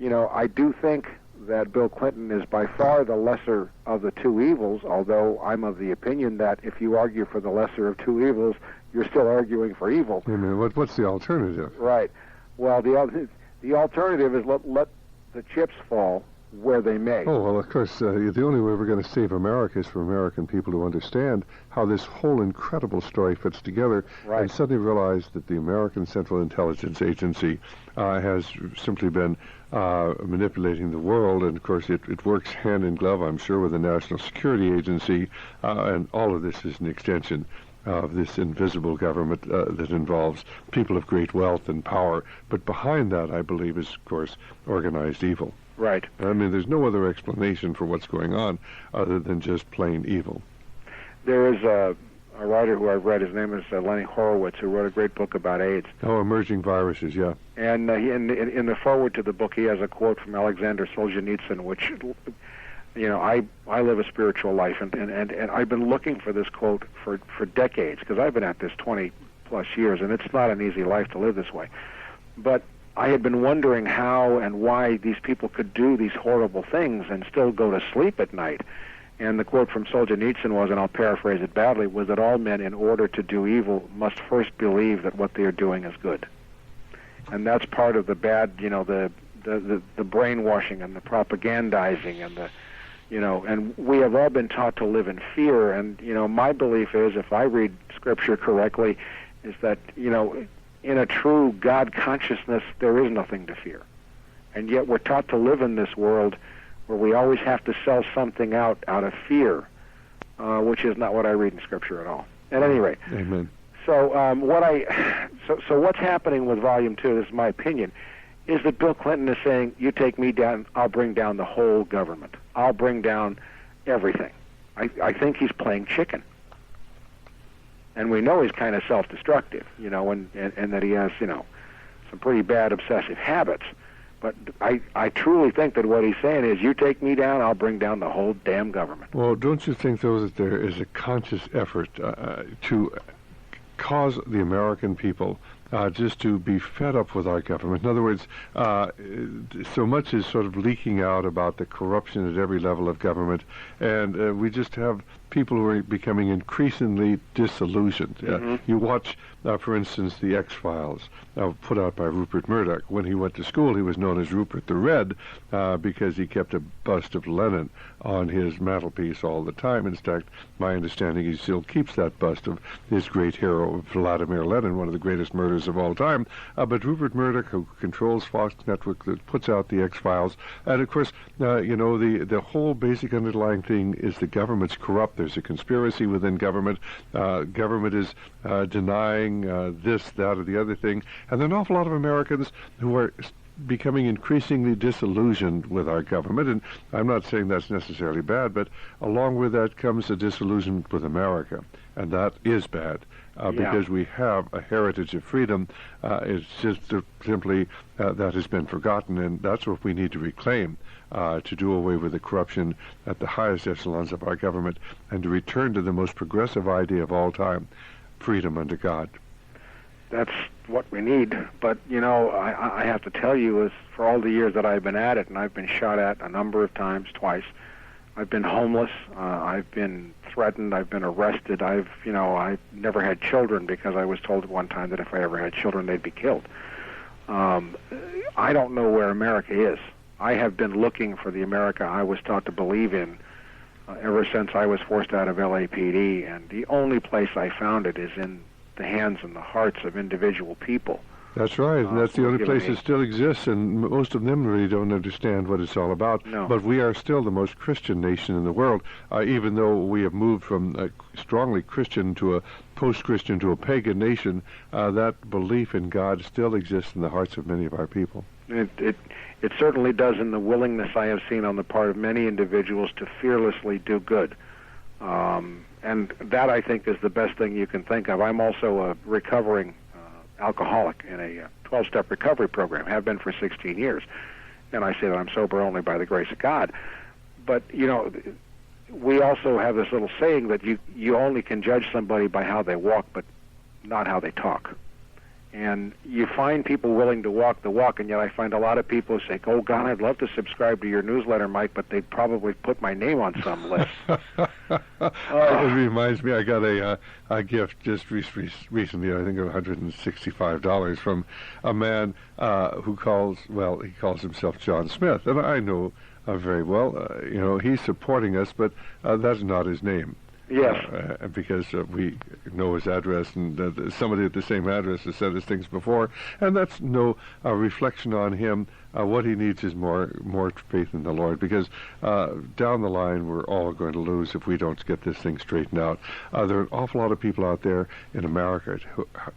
I do think that Bill Clinton is by far the lesser of the two evils, although I'm of the opinion that if you argue for the lesser of two evils, you're still arguing for evil. What's the alternative? Right. Well, the alternative is let the chips fall where they may. Oh, well, of course, the only way we're going to save America is for American people to understand how this whole incredible story fits together, right, and suddenly realize that the American Central Intelligence Agency has simply been manipulating the world, and of course it works hand in glove, I'm sure, with the National Security Agency, and all of this is an extension of this invisible government that involves people of great wealth and power. But behind that, I believe, is, of course, organized evil. Right. I mean, there's no other explanation for what's going on other than just plain evil. There is a writer who I've read, his name is Lenny Horowitz, who wrote a great book about AIDS. Oh, emerging viruses, yeah. And in the foreword to the book, he has a quote from Alexander Solzhenitsyn, which, I live a spiritual life, and I've been looking for this quote for decades, because I've been at this 20-plus years, and it's not an easy life to live this way. But I had been wondering how and why these people could do these horrible things and still go to sleep at night. And the quote from Solzhenitsyn was, and I'll paraphrase it badly, was that all men, in order to do evil, must first believe that what they are doing is good. And that's part of the bad, the brainwashing and the propagandizing and and we have all been taught to live in fear. And, my belief is, if I read Scripture correctly, is that, in a true God consciousness, there is nothing to fear. And yet we're taught to live in this world where we always have to sell something out of fear, which is not what I read in Scripture at all. At any rate. Amen. So so what's happening with Volume 2, this is my opinion, is that Bill Clinton is saying, you take me down, I'll bring down the whole government. I'll bring down everything. I think he's playing chicken. And we know he's kind of self-destructive, and that he has, some pretty bad obsessive habits. But I truly think that what he's saying is, you take me down, I'll bring down the whole damn government. Well, don't you think, though, that there is a conscious effort to cause the American people just to be fed up with our government. In other words, so much is sort of leaking out about the corruption at every level of government, and we just have people who are becoming increasingly disillusioned. You watch, for instance, the X-Files, put out by Rupert Murdoch. When he went to school, he was known as Rupert the Red because he kept a bust of Lenin on his mantelpiece all the time. In fact, my understanding, he still keeps that bust of his great hero, Vladimir Lenin, one of the greatest murderers of all time. But Rupert Murdoch, who controls Fox Network, that puts out the X-Files, and of course, the whole basic underlying thing is the government's corrupt. There's a conspiracy within government. Government is denying this, that, or the other thing. And there are an awful lot of Americans who are becoming increasingly disillusioned with our government. And I'm not saying that's necessarily bad, but along with that comes a disillusion with America. And that is bad. Because we have a heritage of freedom. It's just simply that has been forgotten, and that's what we need to reclaim, to do away with the corruption at the highest echelons of our government and to return to the most progressive idea of all time, freedom under God. That's what we need. But, I have to tell you, is for all the years that I've been at it, and I've been shot at a number of times, twice, I've been homeless, I've been threatened, I've been arrested, I've never had children because I was told at one time that if I ever had children, they'd be killed. I don't know where America is. I have been looking for the America I was taught to believe in ever since I was forced out of LAPD, and the only place I found it is in the hands and the hearts of individual people. That's right, and that's the only place that still exists, and most of them really don't understand what it's all about. No. But we are still the most Christian nation in the world, even though we have moved from a strongly Christian to a post-Christian to a pagan nation. That belief in God still exists in the hearts of many of our people. It certainly does, in the willingness I have seen on the part of many individuals to fearlessly do good. And that, I think, is the best thing you can think of. I'm also a recovering alcoholic in a 12-step recovery program, have been for 16 years. And I say that I'm sober only by the grace of God. But, we also have this little saying that you only can judge somebody by how they walk, but not how they talk. And you find people willing to walk the walk, and yet I find a lot of people who say, oh, God, I'd love to subscribe to your newsletter, Mike, but they'd probably put my name on some list. It reminds me, I got a gift just recently, I think of $165 from a man who calls himself John Smith. And I know very well, he's supporting us, but that's not his name. Yes. Because we know his address, and somebody at the same address has said his things before, and that's no reflection on him. What he needs is more faith in the Lord, because down the line we're all going to lose if we don't get this thing straightened out. There are an awful lot of people out there in America,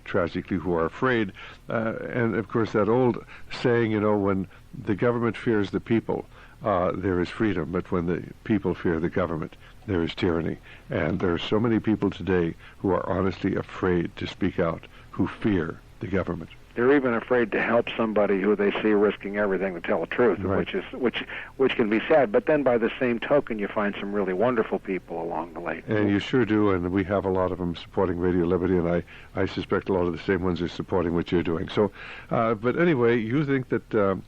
tragically, who are afraid, and of course that old saying, when the government fears the people, there is freedom, but when the people fear the government, there is tyranny. And there are so many people today who are honestly afraid to speak out, who fear the government. They're even afraid to help somebody who they see risking everything to tell the truth, right. which can be sad. But then by the same token, you find some really wonderful people along the way. And you sure do, and we have a lot of them supporting Radio Liberty, and I suspect a lot of the same ones are supporting what you're doing. So, but anyway, you think that...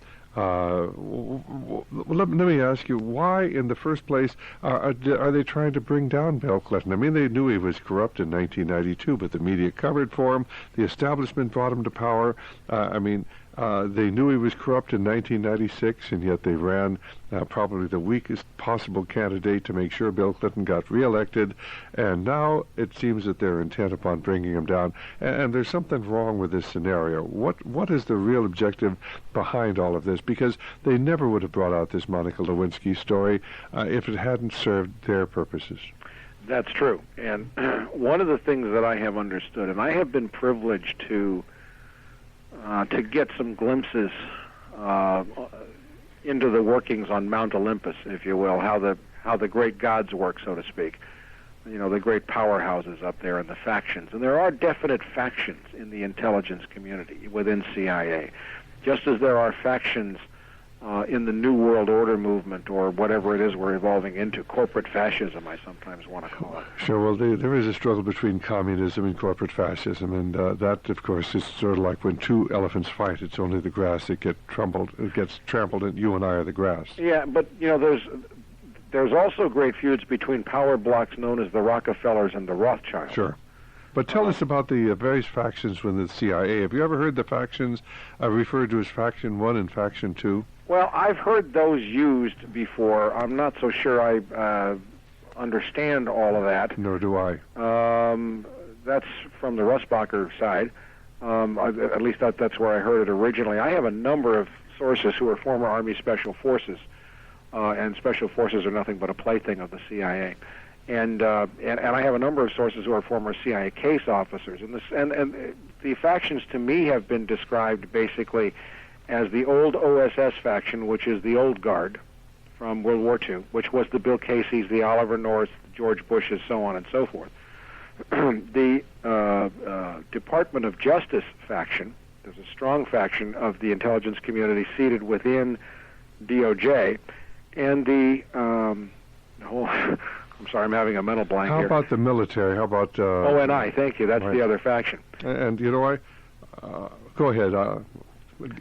let me ask you, why in the first place are they trying to bring down Bill Clinton? I mean, they knew he was corrupt in 1992, but the media covered for him. The establishment brought him to power. They knew he was corrupt in 1996, and yet they ran probably the weakest possible candidate to make sure Bill Clinton got reelected. And now it seems that they're intent upon bringing him down. And there's something wrong with this scenario. What is the real objective behind all of this? Because they never would have brought out this Monica Lewinsky story if it hadn't served their purposes. That's true. And one of the things that I have understood, and I have been privileged to get some glimpses into the workings on Mount Olympus, if you will, how the great gods work, so to speak. The great powerhouses up there and the factions. And there are definite factions in the intelligence community within CIA, just as there are factions in the New World Order movement, or whatever it is we're evolving into. Corporate fascism, I sometimes want to call it. Sure. Well, there is a struggle between communism and corporate fascism, and that, of course, is sort of like when two elephants fight. It's only the grass that gets trampled, and you and I are the grass. Yeah, but there's also great feuds between power blocks known as the Rockefellers and the Rothschilds. Sure. But tell us about the various factions within the CIA. Have you ever heard the factions referred to as Faction 1 and Faction 2? Well, I've heard those used before. I'm not so sure I understand all of that. Nor do I. That's from the Russbacher side. At least that's where I heard it originally. I have a number of sources who are former Army Special Forces, and Special Forces are nothing but a plaything of the CIA. And I have a number of sources who are former CIA case officers. And the factions to me have been described basically as the old OSS faction, which is the old guard from World War II, which was the Bill Caseys, the Oliver Norths, George Bushes, so on and so forth. The Department of Justice faction, there's a strong faction of the intelligence community seated within DOJ, and the I'm sorry, I'm having a mental blank here. How about the military? How about... ONI, thank you. That's right. the other faction. And, go ahead.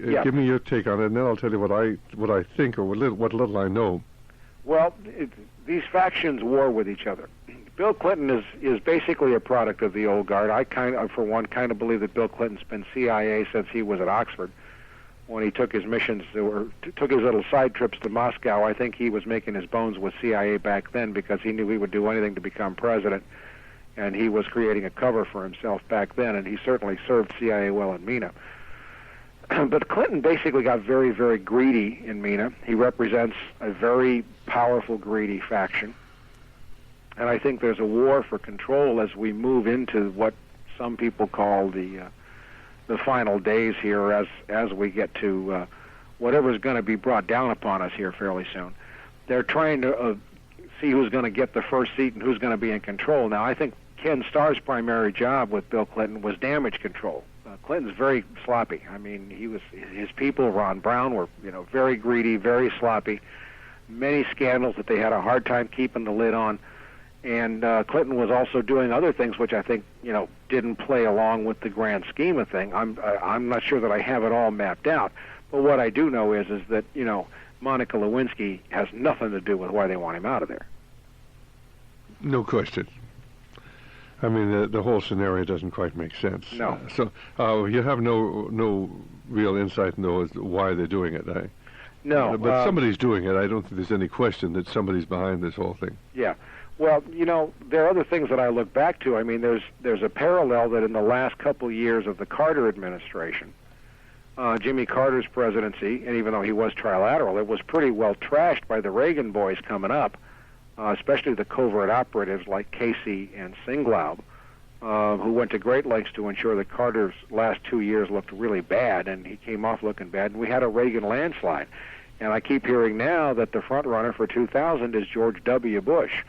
Yeah. Give me your take on it, and then I'll tell you what I think or what little I know. Well, these factions war with each other. Bill Clinton is basically a product of the old guard. I for one, kind of believe that Bill Clinton's been CIA since he was at Oxford. When he took his missions, or took his little side trips to Moscow, I think he was making his bones with CIA back then because he knew he would do anything to become president, and he was creating a cover for himself back then, and he certainly served CIA well in MENA. But Clinton basically got very, very greedy in MENA. He represents a very powerful, greedy faction. And I think there's a war for control as we move into what some people call the final days here, as we get to whatever's going to be brought down upon us here fairly soon. They're trying to see who's going to get the first seat and who's going to be in control. Now, I think Ken Starr's primary job with Bill Clinton was damage control. Clinton's very sloppy. I mean, his people, Ron Brown, were very greedy, very sloppy. Many scandals that they had a hard time keeping the lid on. And Clinton was also doing other things which I think didn't play along with the grand scheme of things. I'm not sure that I have it all mapped out, but what I do know is that Monica Lewinsky has nothing to do with why they want him out of there. No question. I mean, the whole scenario doesn't quite make sense. No. So you have no real insight into why they're doing it, eh? No. But somebody's doing it. I don't think there's any question that somebody's behind this whole thing. Yeah. Well, there are other things that I look back to. I mean, there's a parallel that in the last couple years of the Carter administration, Jimmy Carter's presidency, and even though he was trilateral, it was pretty well trashed by the Reagan boys coming up, especially the covert operatives like Casey and Singlaub, who went to great lengths to ensure that Carter's last 2 years looked really bad, and he came off looking bad, and we had a Reagan landslide. And I keep hearing now that the front runner for 2000 is George W. Bush.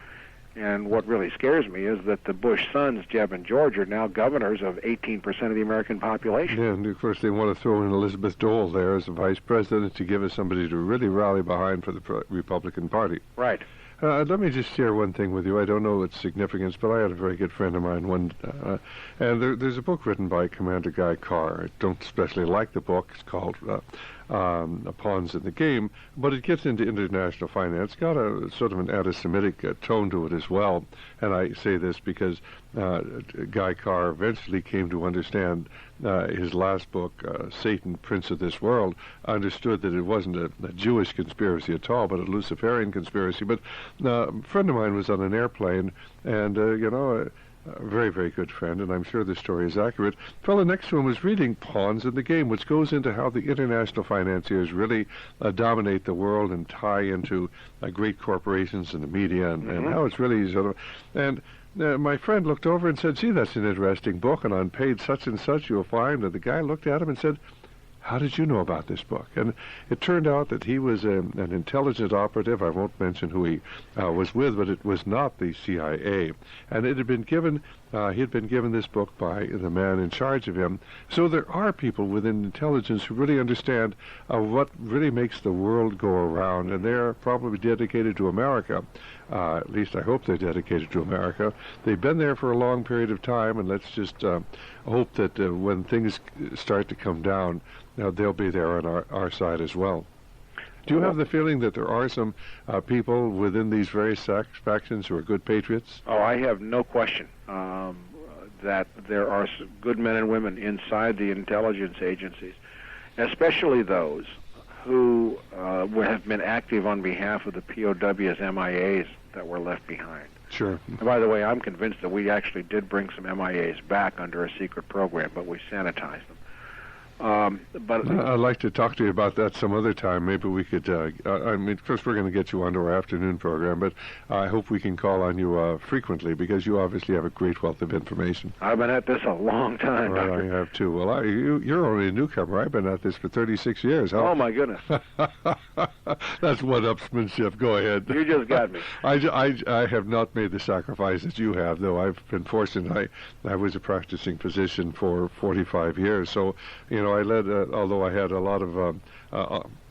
And what really scares me is that the Bush sons, Jeb and George, are now governors of 18% of the American population. Yeah, and of course they want to throw in Elizabeth Dole there as a vice president to give us somebody to really rally behind for the Republican Party. Right. Let me just share one thing with you. I don't know its significance, but I had a very good friend of mine, and there's a book written by Commander Guy Carr. I don't especially like the book. It's called Pawns in the Game, but it gets into international finance. It's got a sort of an anti-Semitic tone to it as well, and I say this because Guy Carr eventually came to understand his last book, Satan, Prince of This World, understood that it wasn't a Jewish conspiracy at all, but a Luciferian conspiracy. But a friend of mine was on an airplane, and, a very, very good friend, and I'm sure the story is accurate. The fellow next to him was reading Pawns in the Game, which goes into how the international financiers really dominate the world and tie into great corporations and the media, and how it's really sort of... And my friend looked over and said, "Gee, that's an interesting book, and on page such and such you'll find..." And the guy looked at him and said, "How did you know about this book?" And it turned out that he was an intelligence operative. I won't mention who he was with, but it was not the CIA. And it had been given He had been given this book by the man in charge of him. So there are people within intelligence who really understand what really makes the world go around, and they're probably dedicated to America. At least I hope they're dedicated to America. They've been there for a long period of time, and let's just hope that when things start to come down, they'll be there on our side as well. Do you have the feeling that there are some people within these various factions who are good patriots? Oh, I have no question that there are good men and women inside the intelligence agencies, especially those who have been active on behalf of the POWs, MIAs that were left behind. Sure. And by the way, I'm convinced that we actually did bring some MIAs back under a secret program, but we sanitized them. But I'd like to talk to you about that some other time. Maybe we could, I mean, of course, we're going to get you onto our afternoon program, but I hope we can call on you frequently, because you obviously have a great wealth of information. I've been at this a long time, Well, Doctor. I have too. Well, you're only a newcomer. I've been at this for 36 years. Oh, my goodness. That's one-upsmanship. Go ahead. You just got me. I have not made the sacrifice that you have, though. I've been fortunate. I was a practicing physician for 45 years, so, I led, although I had a lot of, a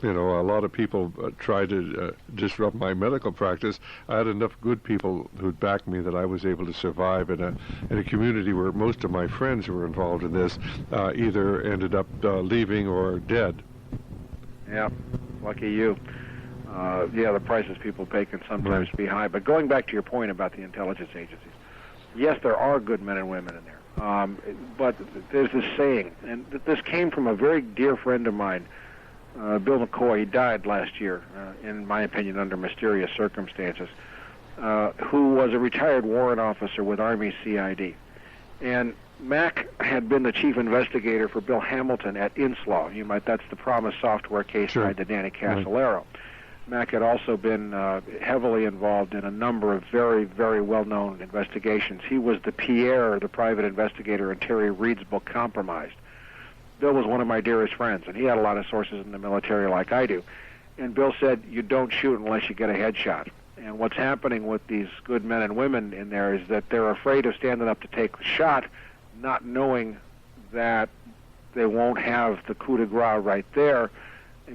lot of people try to disrupt my medical practice, I had enough good people who'd back me that I was able to survive in a community where most of my friends who were involved in this either ended up leaving or dead. Yeah, lucky you. The prices people pay can sometimes be high. But going back to your point about the intelligence agencies, yes, there are good men and women in there. But there's this saying, and this came from a very dear friend of mine, Bill McCoy. He died last year, in my opinion, under mysterious circumstances, who was a retired warrant officer with Army CID. And Mac had been the chief investigator for Bill Hamilton at Inslaw. That's the Promise software case tied to Danny Casolaro. Right. Mac had also been heavily involved in a number of very, very well-known investigations. He was the Pierre, the private investigator in Terry Reid's book, Compromised. Bill was one of my dearest friends, and he had a lot of sources in the military like I do. And Bill said, you don't shoot unless you get a headshot. And what's happening with these good men and women in there is that they're afraid of standing up to take the shot, not knowing that they won't have the coup de grace right there,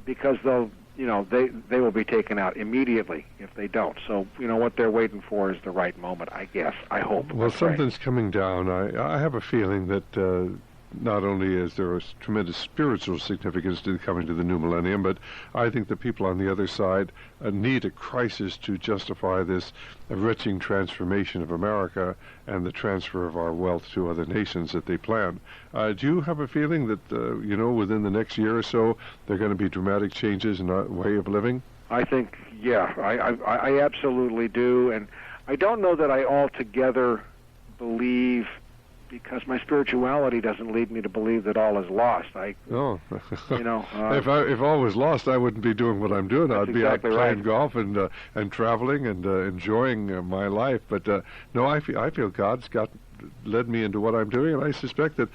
because they'll they will be taken out immediately if they don't. So, what they're waiting for is the right moment, I guess. I hope. Well, something's coming down. I have a feeling that not only is there a tremendous spiritual significance to coming to the new millennium, but I think the people on the other side need a crisis to justify this wretching transformation of America and the transfer of our wealth to other nations that they plan. Do you have a feeling that, within the next year or so, there are going to be dramatic changes in our way of living? I think, yeah, I absolutely do. And I don't know that I altogether believe, because my spirituality doesn't lead me to believe that all is lost. If all was lost, I wouldn't be doing what I'm doing. I'd be exactly out playing right. golf and traveling and enjoying my life. But no, I feel God's led me into what I'm doing, and I suspect that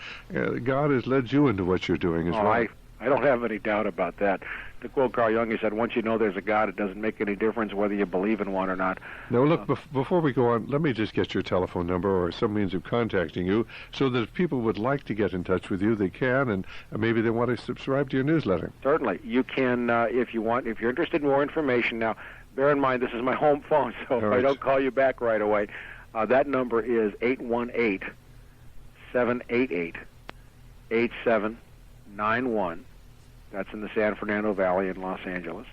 God has led you into what you're doing as well. I don't have any doubt about that. To quote Carl Jung, he said, once you know there's a God, it doesn't make any difference whether you believe in one or not. Now, look, before we go on, let me just get your telephone number or some means of contacting you, so that if people would like to get in touch with you, they can, and maybe they want to subscribe to your newsletter. Certainly. You can, if you want, if you're interested in more information. Now, bear in mind, this is my home phone, so if I don't call you back right away, that number is 818-788-8791. That's in the San Fernando Valley in Los Angeles.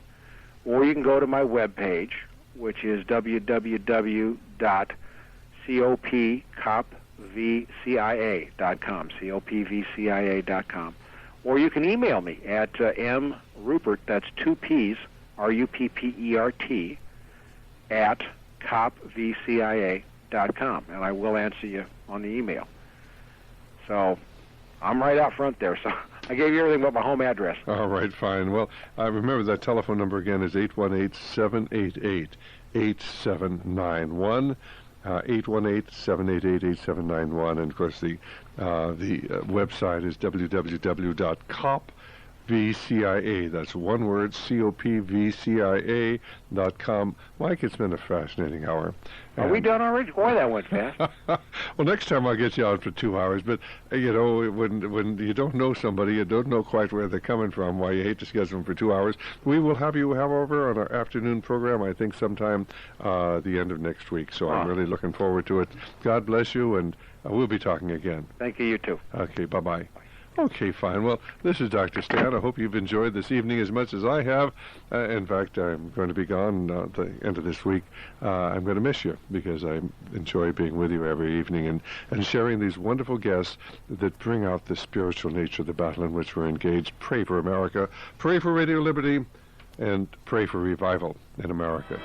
Or you can go to my webpage, which is www.copvcia.com, copvcia.com. Or you can email me at mruppert, that's two P's, Ruppert, at copvcia.com, and I will answer you on the email. So I'm right out front there, so I gave you everything but my home address. All right, fine. Well, I remember that telephone number again is 818-788-8791, 818-788-8791, and of course the website is www.copvcia.com. VCIA. That's one word, COPVCIA.com. Mike, it's been a fascinating hour. Are we done already? Boy, that went fast. Well, next time I'll get you on for 2 hours, but, you know, when you don't know somebody, you don't know quite where they're coming from, why you hate to schedule them for 2 hours, we will have you over on our afternoon program, I think sometime the end of next week. So I'm really looking forward to it. God bless you, and we'll be talking again. Thank you, you too. Okay, bye-bye. Okay, fine. Well, this is Dr. Stan. I hope you've enjoyed this evening as much as I have. In fact, I'm going to be gone at the end of this week. I'm going to miss you because I enjoy being with you every evening and sharing these wonderful guests that bring out the spiritual nature of the battle in which we're engaged. Pray for America, pray for Radio Liberty, and pray for revival in America.